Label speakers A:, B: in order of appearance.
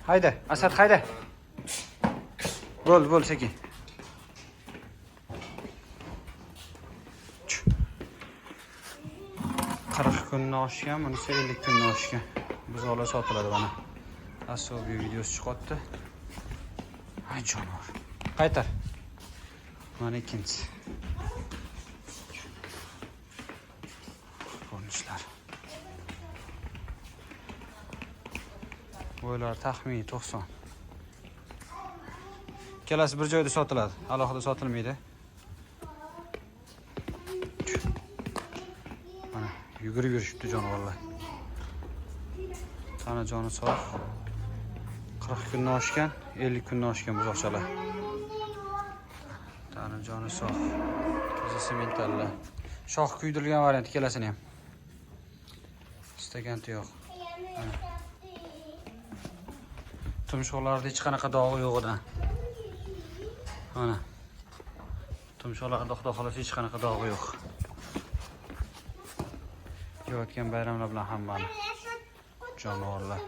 A: Hayda, Asad hayda. Bo'l, sekin. 40 kunni oshgan, bunisi 50 kunni oshgan. Buzoqlar sotiladi mana. Asobiy videosi chiqyapti. Ay jonivor. Qaytar. Mana ikkinchisi. Ko'rinishlar. Bo'ylar taxminiy 90. Kelasi bir joyda sotiladi, alohida sotilmaydi. Mana yugurib yurishibdi jonivorlar. Tana joni sog'. 40 kundan oshgan, 50 kundan oshgan buzoqchalar. Tana joni sog'. Toza sementallar. Shox kuydirilgan variant ikkalasini ham. Istaganti yo'q. Tumshuqlarda hech qanaqa dog'i yo'q edi. Mana. Tumshuqlarda xudo xolasa hech qanaqa dog'i yo'q. Kelayotgan bayramlar bilan hammani jonivorlar.